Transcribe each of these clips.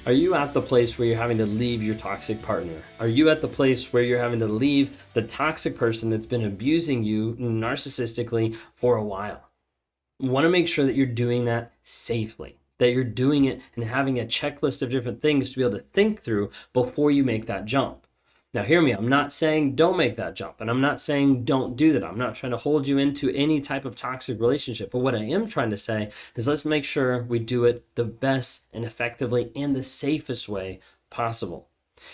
Are you at the place where you're having to leave your toxic partner? Are you at the place where you're having to leave the toxic person that's been abusing you narcissistically for a while? You want to make sure that you're doing that safely, that you're doing it and having a checklist of different things to be able to think through before you make that jump. Now, hear me, I'm not saying don't make that jump, and I'm not saying don't do that. I'm not trying to hold you into any type of toxic relationship. But what I am trying to say is let's make sure we do it the best and effectively and the safest way possible.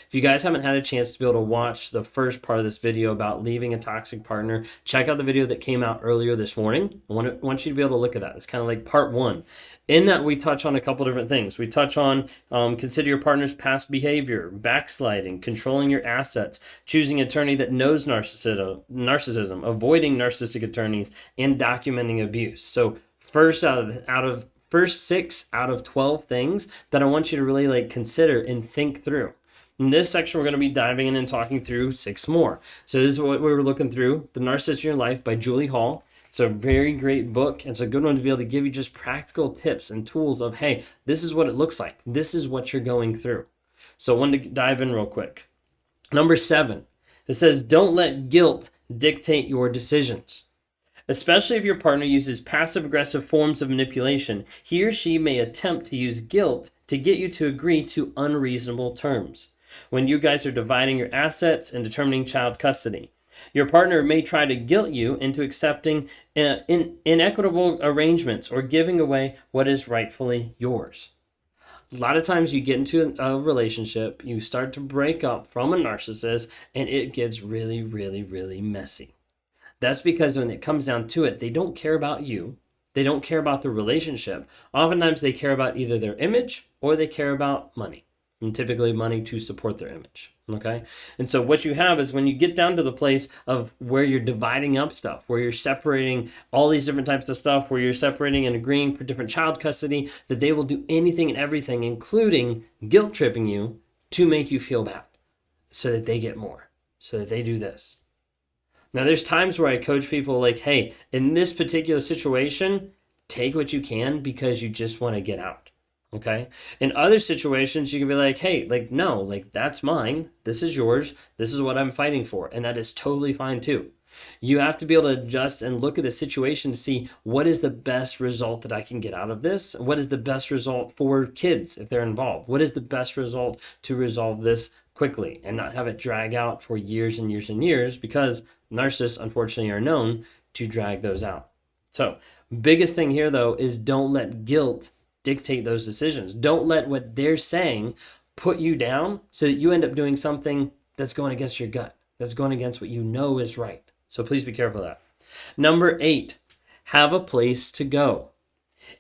If you guys haven't had a chance to be able to watch the first part of this video about leaving a toxic partner, check out the video that came out earlier this morning. I want you to be able to look at that. It's kind of like part one. In that, we touch on a couple different things. We touch on consider your partner's past behavior, backsliding, controlling your assets, choosing an attorney that knows narcissism, avoiding narcissistic attorneys, and documenting abuse. So first first 6 out of 12 things that I want you to really consider and think through. In this section, we're going to be diving in and talking through 6 more. So this is what we were looking through, The Narcissist in Your Life by Julie Hall. It's a very great book. It's a good one to be able to give you just practical tips and tools of, hey, this is what it looks like. This is what you're going through. So I wanted to dive in real quick. Number 7, it says, don't let guilt dictate your decisions. Especially if your partner uses passive-aggressive forms of manipulation, he or she may attempt to use guilt to get you to agree to unreasonable terms. When you guys are dividing your assets and determining child custody, your partner may try to guilt you into accepting inequitable arrangements or giving away what is rightfully yours. A lot of times you get into a relationship, you start to break up from a narcissist, and it gets really, really, really messy. That's because when it comes down to it, they don't care about you. They don't care about the relationship. Oftentimes they care about either their image or they care about money. And typically money to support their image, okay? And so what you have is when you get down to the place of where you're dividing up stuff, where you're separating all these different types of stuff, where you're separating and agreeing for different child custody, that they will do anything and everything, including guilt tripping you to make you feel bad so that they get more, so that they do this. Now, there's times where I coach people like, hey, in this particular situation, take what you can because you just want to get out. Okay. In other situations, you can be like, hey, no, that's mine. This is yours. This is what I'm fighting for. And that is totally fine too. You have to be able to adjust and look at the situation to see what is the best result that I can get out of this. What is the best result for kids if they're involved? What is the best result to resolve this quickly and not have it drag out for years and years and years, because narcissists, unfortunately, are known to drag those out. So biggest thing here, though, is don't let guilt dictate those decisions. Don't let what they're saying put you down so that you end up doing something that's going against your gut, that's going against what you know is right. So please be careful of that. Number 8, have a place to go.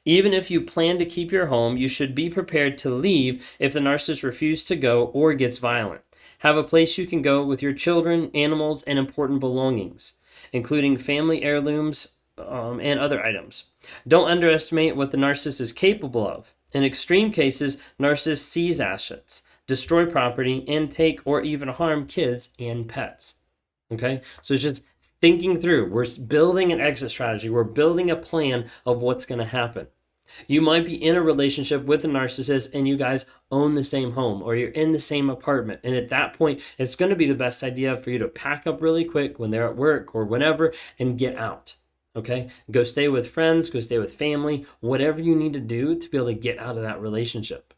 Even if you plan to keep your home, you should be prepared to leave if the narcissist refuses to go or gets violent. Have a place you can go with your children, animals, and important belongings, including family heirlooms and other items. Don't underestimate what the narcissist is capable of. In extreme cases, narcissists seize assets, destroy property, and take or even harm kids and pets. Okay? So it's just thinking through. We're building an exit strategy. We're building a plan of what's going to happen. You might be in a relationship with a narcissist and you guys own the same home or you're in the same apartment. And at that point, it's going to be the best idea for you to pack up really quick when they're at work or whenever and get out. Okay? Go stay with friends, go stay with family, whatever you need to do to be able to get out of that relationship.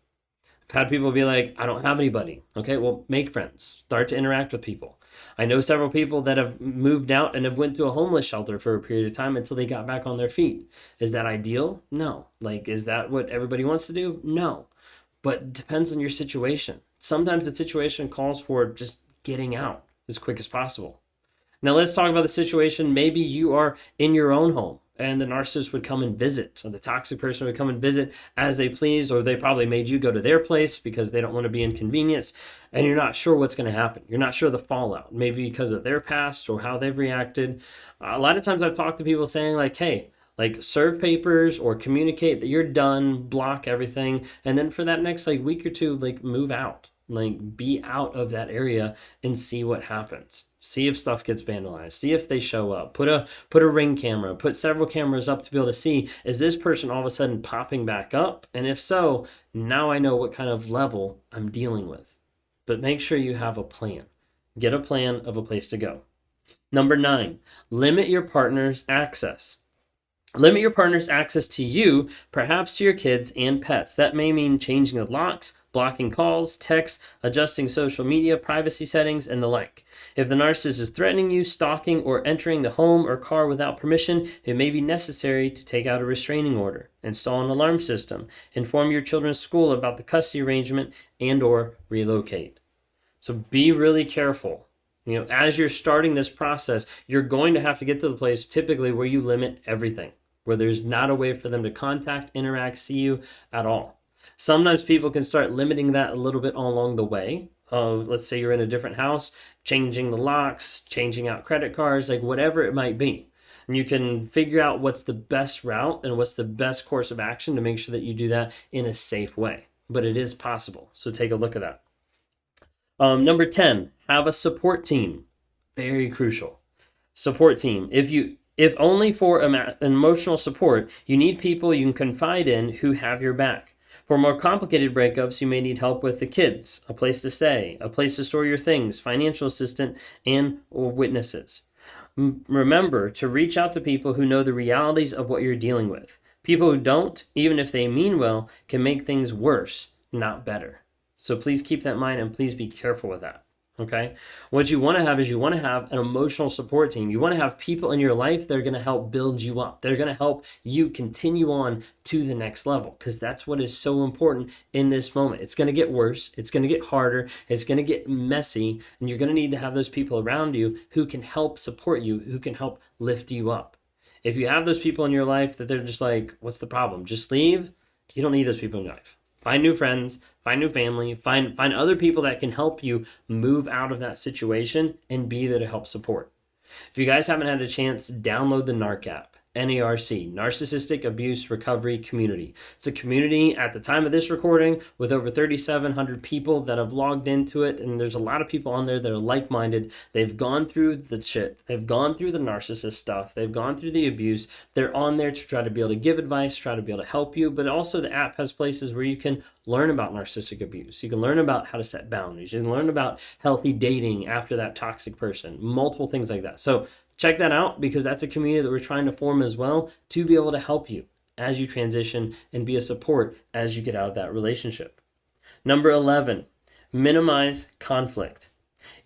I've had people be like, I don't have anybody. Okay, well, make friends. Start to interact with people. I know several people that have moved out and have went to a homeless shelter for a period of time until they got back on their feet. Is that ideal? No. Is that what everybody wants to do? No. But it depends on your situation. Sometimes the situation calls for just getting out as quick as possible. Now let's talk about the situation. Maybe you are in your own home and the narcissist would come and visit, or the toxic person would come and visit as they please, or they probably made you go to their place because they don't want to be inconvenienced, and you're not sure what's going to happen. You're not sure the fallout, maybe because of their past or how they've reacted. A lot of times I've talked to people saying hey, serve papers or communicate that you're done, block everything, and then for that next week or two, move out. Like, be out of that area and see what happens. See if stuff gets vandalized. See if they show up. Put a ring camera. Put several cameras up to be able to see, is this person all of a sudden popping back up? And if so, now I know what kind of level I'm dealing with. But make sure you have a plan. Get a plan of a place to go. Number 9, limit your partner's access. Limit your partner's access to you, perhaps to your kids and pets. That may mean changing the locks, blocking calls, texts, adjusting social media, privacy settings, and the like. If the narcissist is threatening you, stalking, or entering the home or car without permission, it may be necessary to take out a restraining order, install an alarm system, inform your children's school about the custody arrangement, and/or relocate. So be really careful. As you're starting this process, you're going to have to get to the place typically where you limit everything, where there's not a way for them to contact, interact, see you at all. Sometimes people can start limiting that a little bit along the way. Let's say you're in a different house, changing the locks, changing out credit cards, like whatever it might be. And you can figure out what's the best route and what's the best course of action to make sure that you do that in a safe way. But it is possible. So take a look at that. Number 10, have a support team. Very crucial. Support team. If only for emotional support, you need people you can confide in who have your back. For more complicated breakups, you may need help with the kids, a place to stay, a place to store your things, financial assistance, and witnesses. Remember to reach out to people who know the realities of what you're dealing with. People who don't, even if they mean well, can make things worse, not better. So please keep that in mind and please be careful with that. Okay? What you want to have is you want to have an emotional support team. You want to have people in your life that are going to help build you up. They're going to help you continue on to the next level, because that's what is so important in this moment. It's going to get worse. It's going to get harder. It's going to get messy. And you're going to need to have those people around you who can help support you, who can help lift you up. If you have those people in your life that they're just like, what's the problem? Just leave. You don't need those people in your life. Find new friends, find new family, find other people that can help you move out of that situation and be there to help support. If you guys haven't had a chance, download the NARC app. NARC, Narcissistic Abuse Recovery Community. It's a community at the time of this recording with over 3,700 people that have logged into it, and there's a lot of people on there that are like-minded. They've gone through the shit. They've gone through the narcissist stuff. They've gone through the abuse. They're on there to try to be able to give advice, try to be able to help you, but also the app has places where you can learn about narcissistic abuse. You can learn about how to set boundaries. You can learn about healthy dating after that toxic person, multiple things like that. So check that out, because that's a community that we're trying to form as well to be able to help you as you transition and be a support as you get out of that relationship. Number 11, minimize conflict.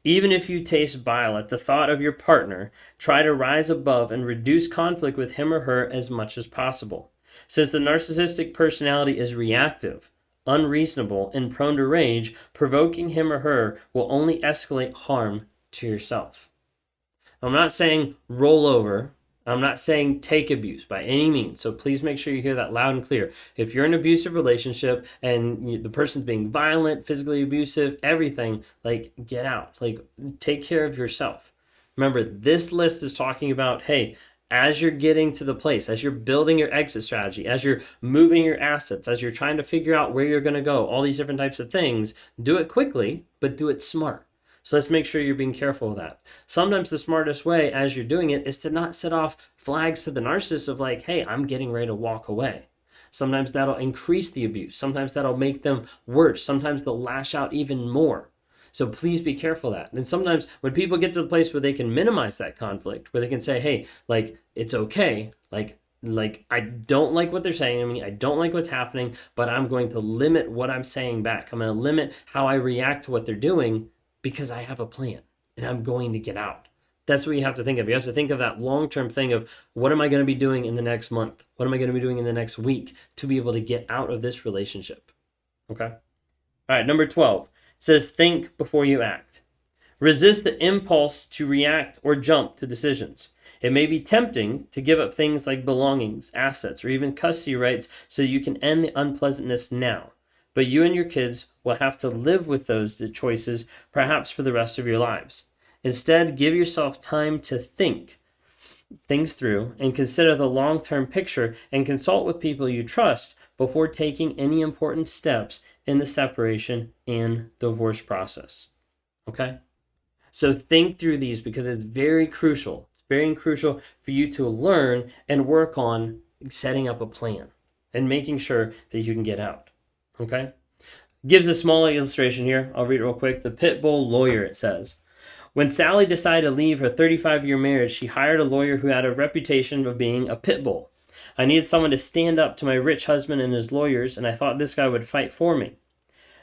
Even if you taste bile at the thought of your partner, try to rise above and reduce conflict with him or her as much as possible. Since the narcissistic personality is reactive, unreasonable, and prone to rage, provoking him or her will only escalate harm to yourself. I'm not saying roll over. I'm not saying take abuse by any means. So please make sure you hear that loud and clear. If you're in an abusive relationship and the person's being violent, physically abusive, everything, like, get out. Like, take care of yourself. Remember, this list is talking about, hey, as you're getting to the place, as you're building your exit strategy, as you're moving your assets, as you're trying to figure out where you're going to go, all these different types of things, do it quickly, but do it smart. So let's make sure you're being careful of that. Sometimes the smartest way as you're doing it is to not set off flags to the narcissist of like, hey, I'm getting ready to walk away. Sometimes that'll increase the abuse. Sometimes that'll make them worse. Sometimes they'll lash out even more. So please be careful of that. And sometimes when people get to the place where they can minimize that conflict, where they can say, hey, like, it's okay. Like I don't like what they're saying to me. I don't like what's happening, but I'm going to limit what I'm saying back. I'm going to limit how I react to what they're doing, because I have a plan and I'm going to get out. That's what you have to think of. You have to think of that long-term thing of, what am I going to be doing in the next month? What am I going to be doing in the next week to be able to get out of this relationship? Okay. All right. Number 12 says, think before you act. Resist the impulse to react or jump to decisions. It may be tempting to give up things like belongings, assets, or even custody rights so you can end the unpleasantness now. But you and your kids will have to live with those choices perhaps for the rest of your lives. Instead, give yourself time to think things through and consider the long-term picture, and consult with people you trust before taking any important steps in the separation and divorce process. Okay? So think through these because it's very crucial. It's very crucial for you to learn and work on setting up a plan and making sure that you can get out. Okay? Gives a small illustration here. I'll read it real quick. The pit bull lawyer, it says. When Sally decided to leave her 35-year marriage, she hired a lawyer who had a reputation of being a pit bull. I needed someone to stand up to my rich husband and his lawyers, and I thought this guy would fight for me.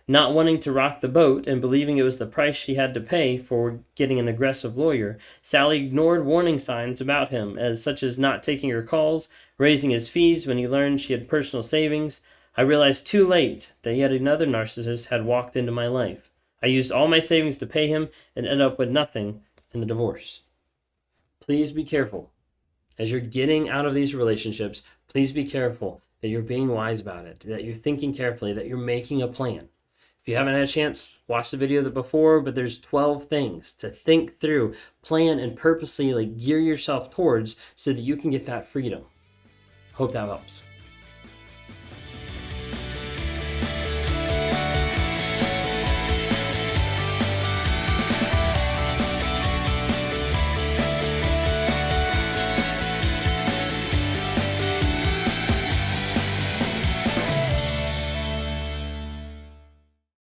Not wanting to rock the boat and believing it was the price she had to pay for getting an aggressive lawyer, Sally ignored warning signs about him, such as not taking her calls, raising his fees when he learned she had personal savings. I realized too late that yet another narcissist had walked into my life. I used all my savings to pay him and ended up with nothing in the divorce. Please be careful. As you're getting out of these relationships, please be careful that you're being wise about it, that you're thinking carefully, that you're making a plan. If you haven't had a chance, watch the video before, but there's 12 things to think through, plan, and purposely gear yourself towards so that you can get that freedom. Hope that helps.